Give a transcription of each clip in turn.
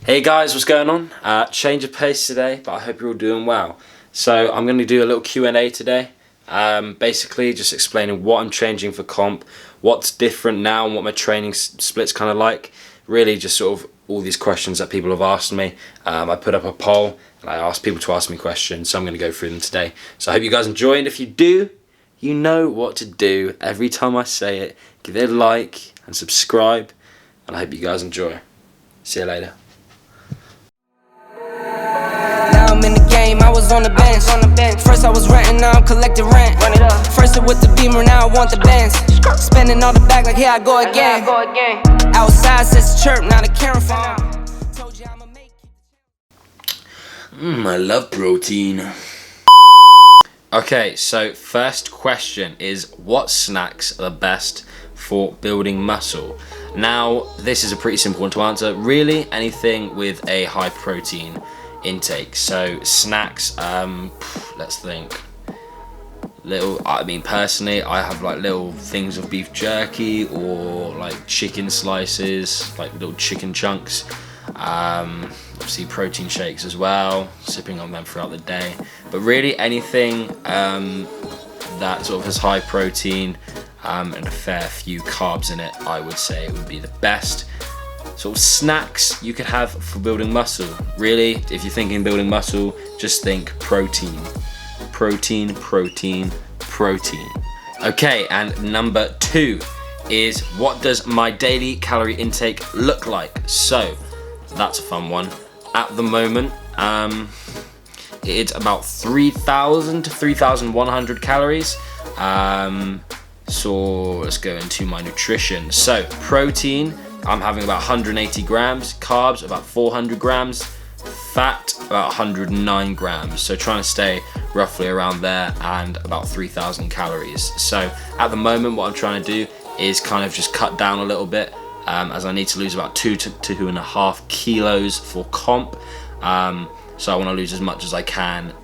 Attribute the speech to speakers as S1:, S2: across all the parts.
S1: Hey guys, what's going on? Change of pace today, but I hope you're all doing well. So I'm going to do a little Q&A today. Basically just explaining what I'm changing for comp, what's different now and what my training split's kind of like. Really just sort of all these questions that people have asked me. I put up a poll and I asked people to ask me questions, so I'm going to go through them today. So I hope you guys enjoy, and if you do, you know what to do. Every time I say it, give it a like and subscribe, and I hope you guys enjoy. See you later.
S2: I'm in the game, I was on the bench. First I was renting, now I'm collecting rent. First it with the Beamer, now I want the Benz. Spending all the bag like here I go again. Outside says chirp, not a camera phone. Told you I'ma make
S1: I love protein. Okay, so first question is, what snacks are the best for building muscle? Now, this is a pretty simple one to answer. Really, anything with a high protein intake. So snacks, let's think. Personally, I have like little things of beef jerky or like chicken slices, like little chicken chunks. Obviously protein shakes as well, sipping on them throughout the day. But really anything that sort of has high protein and a fair few carbs in it, I would say it would be the best sort of snacks you could have for building muscle. Really, if you're thinking building muscle, just think protein. Protein, protein, protein. Okay, and number 2 is, what does my daily calorie intake look like? So, that's a fun one. At the moment, it's about 3,000 to 3,100 calories. So let's go into my nutrition. So protein, I'm having about 180 grams, carbs about 400 grams, fat about 109 grams. So trying to stay roughly around there, and about 3,000 calories. So at the moment what I'm trying to do is kind of just cut down a little bit, as I need to lose about 2 to 2.5 kilos for comp. So I want to lose as much as I can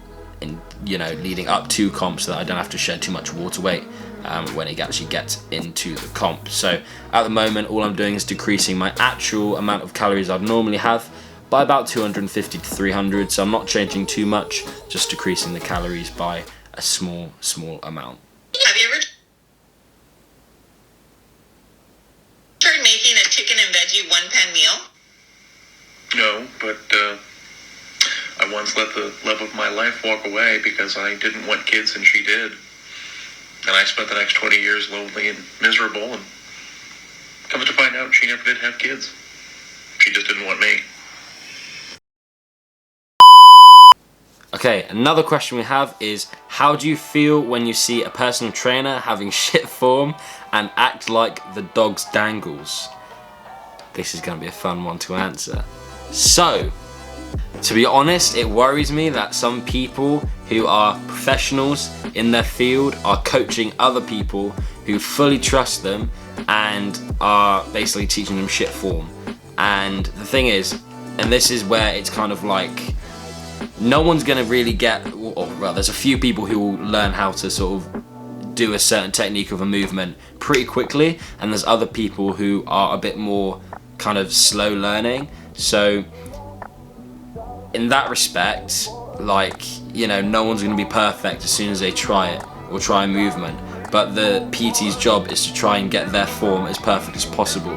S1: in, leading up to comp, so that I don't have to shed too much water weight when it actually gets into the comp. So at the moment all I'm doing is decreasing my actual amount of calories I'd normally have by about 250 to 300. So I'm not changing too much, just decreasing the calories by a small amount.
S3: Have you ever tried making a chicken and veggie one-pan meal?
S4: No, but I once let the love of my life walk away because I didn't want kids and she did. And I spent the next 20 years lonely and miserable, and come to find out, she never did have kids. She just didn't want me.
S1: Okay, another question we have is, how do you feel when you see a personal trainer having shit form and act like the dog's dangles? This is going to be a fun one to answer. So, to be honest, it worries me that some people who are professionals in their field are coaching other people who fully trust them and are basically teaching them shit form. And the thing is, and this is where it's kind of like, no one's gonna really get, well, there's a few people who will learn how to sort of do a certain technique of a movement pretty quickly, and there's other people who are a bit more kind of slow learning. So in that respect, like, no one's going to be perfect as soon as they try it or try a movement, but the PT's job is to try and get their form as perfect as possible.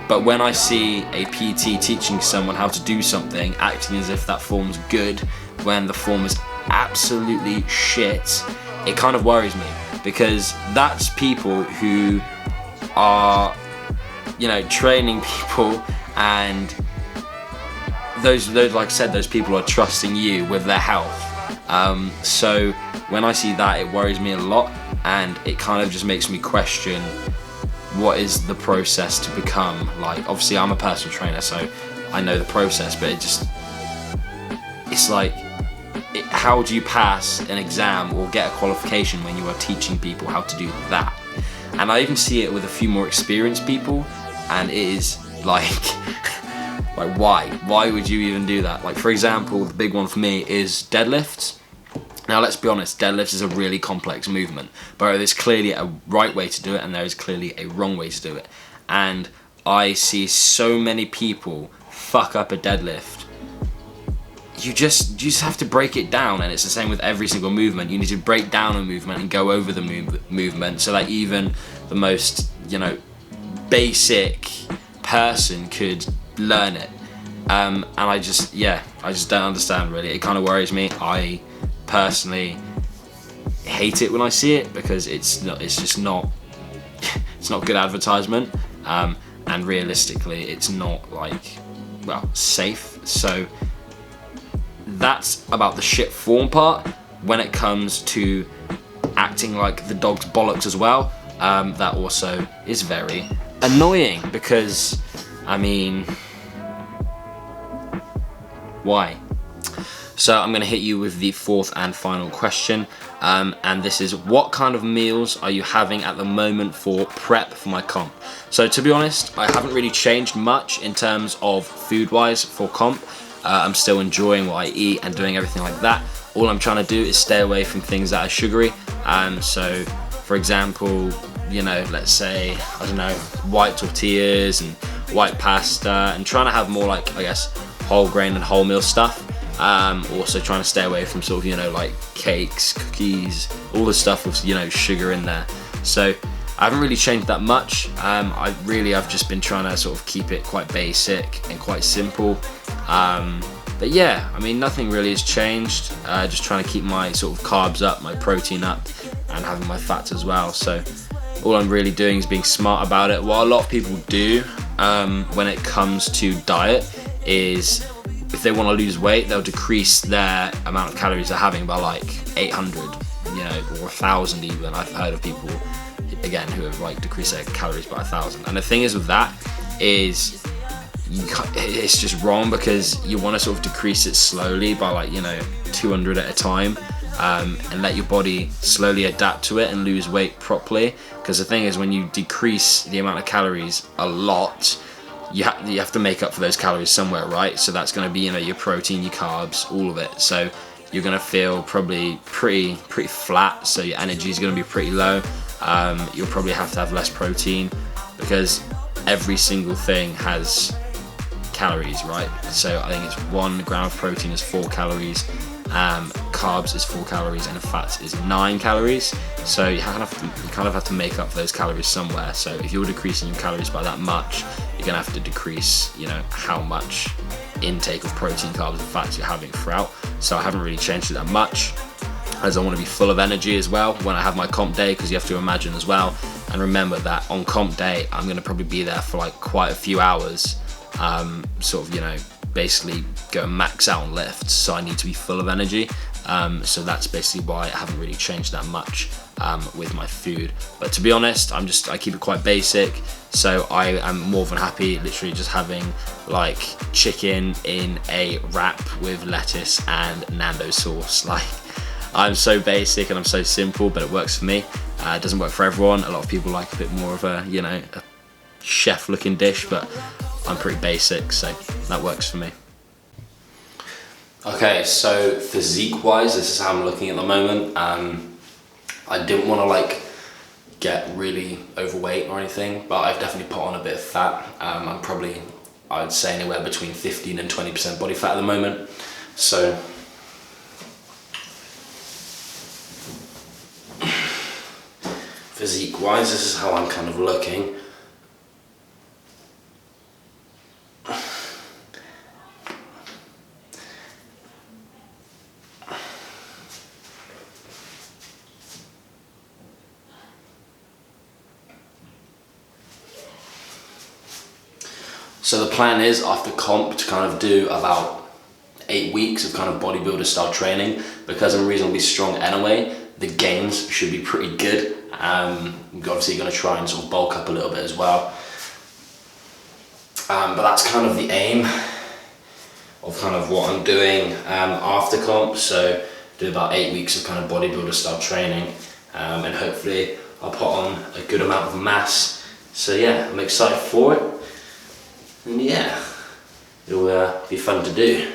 S1: But when I see a PT teaching someone how to do something, acting as if that form's good when the form is absolutely shit, it kind of worries me, because that's people who are, training people, and those like I said, those people are trusting you with their health. So when I see that, it worries me a lot, and it kind of just makes me question what is the process to become, like, obviously I'm a personal trainer, so I know the process, but it's like, how do you pass an exam or get a qualification when you are teaching people how to do that? And I even see it with a few more experienced people, and it is like, why would you even do that? Like, for example, the big one for me is deadlifts. Now let's be honest, deadlifts is a really complex movement, but there's clearly a right way to do it and there is clearly a wrong way to do it. And I see so many people fuck up a deadlift, you just have to break it down, and it's the same with every single movement. You need to break down a movement and go over the movement so that even the most, you know, basic person could learn it. And I just don't understand really. It kind of worries me. I personally hate it when I see it because it's just not good advertisement, and realistically it's not like, well, safe. So that's about the shit form part. When it comes to acting like the dog's bollocks as well, that also is very annoying because, I mean, why? So I'm going to hit you with the fourth and final question, and this is, what kind of meals are you having at the moment for prep for my comp? So to be honest, I haven't really changed much in terms of food-wise for comp. I'm still enjoying what I eat and doing everything like that. All I'm trying to do is stay away from things that are sugary. So for example, you know, let's say, I don't know, white tortillas and white pasta, and trying to have more like, I guess, whole grain and wholemeal stuff. Also trying to stay away from sort of, you know, like cakes, cookies, all the stuff with, you know, sugar in there. So I haven't really changed that much. I've just been trying to sort of keep it quite basic and quite simple. But yeah, I mean, nothing really has changed. Just trying to keep my sort of carbs up, my protein up, and having my fats as well. So all I'm really doing is being smart about it. What a lot of people do when it comes to diet is, if they want to lose weight, they'll decrease their amount of calories they're having by like 800, you know, or 1,000 even. I've heard of people, again, who have like decreased their calories by 1,000. And the thing is with that is, it's just wrong, because you want to sort of decrease it slowly by like, you know, 200 at a time, and let your body slowly adapt to it and lose weight properly. Because the thing is, when you decrease the amount of calories a lot, you have to make up for those calories somewhere, right? So that's going to be, you know, your protein, your carbs, all of it. So you're going to feel probably pretty flat, so your energy is going to be pretty low. You'll probably have to have less protein, because every single thing has calories, right? So I think it's 1 gram of protein is 4 calories, carbs is 4 calories, and fats is 9 calories. So you kind of have to make up those calories somewhere. So if you're decreasing your calories by that much, you're gonna have to decrease, you know, how much intake of protein, carbs, and fats you're having throughout. So I haven't really changed it that much, as I want to be full of energy as well when I have my comp day, because you have to imagine as well and remember that on comp day I'm going to probably be there for like quite a few hours, sort of, you know, basically go max out on lifts, so I need to be full of energy. So that's basically why I haven't really changed that much with my food. But to be honest, I keep it quite basic. So I am more than happy literally just having like chicken in a wrap with lettuce and Nando sauce. Like, I'm so basic and I'm so simple, but it works for me. It doesn't work for everyone. A lot of people like a bit more of a, you know, a chef looking dish, but I'm pretty basic, so that works for me. Okay, so physique wise, this is how I'm looking at the moment. I didn't want to like get really overweight or anything, but I've definitely put on a bit of fat. I'm probably, I'd say, anywhere between 15 and 20% body fat at the moment. So physique wise, this is how I'm kind of looking. So the plan is, after comp, to kind of do about 8 weeks of kind of bodybuilder style training. Because I'm reasonably strong anyway, the gains should be pretty good. I'm obviously going to try and sort of bulk up a little bit as well. But that's kind of the aim of kind of what I'm doing after comp. So do about 8 weeks of kind of bodybuilder style training, and hopefully I'll put on a good amount of mass. So yeah, I'm excited for it. And yeah, it'll be fun to do.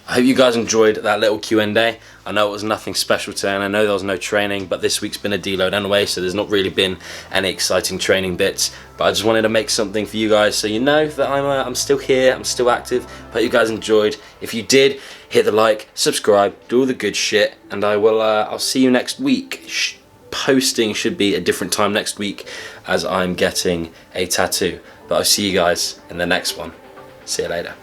S1: I I hope you guys enjoyed that little Q&A. I know it was nothing special today, and I know there was no training, but this week's been a deload anyway, so there's not really been any exciting training bits. But I just wanted to make something for you guys so you know that I'm still here, I'm still active. Hope you guys enjoyed. If you did, hit the like, subscribe, do all the good shit, and I'll see you next week. Posting should be a different time next week as I'm getting a tattoo. But I'll see you guys in the next one. See you later.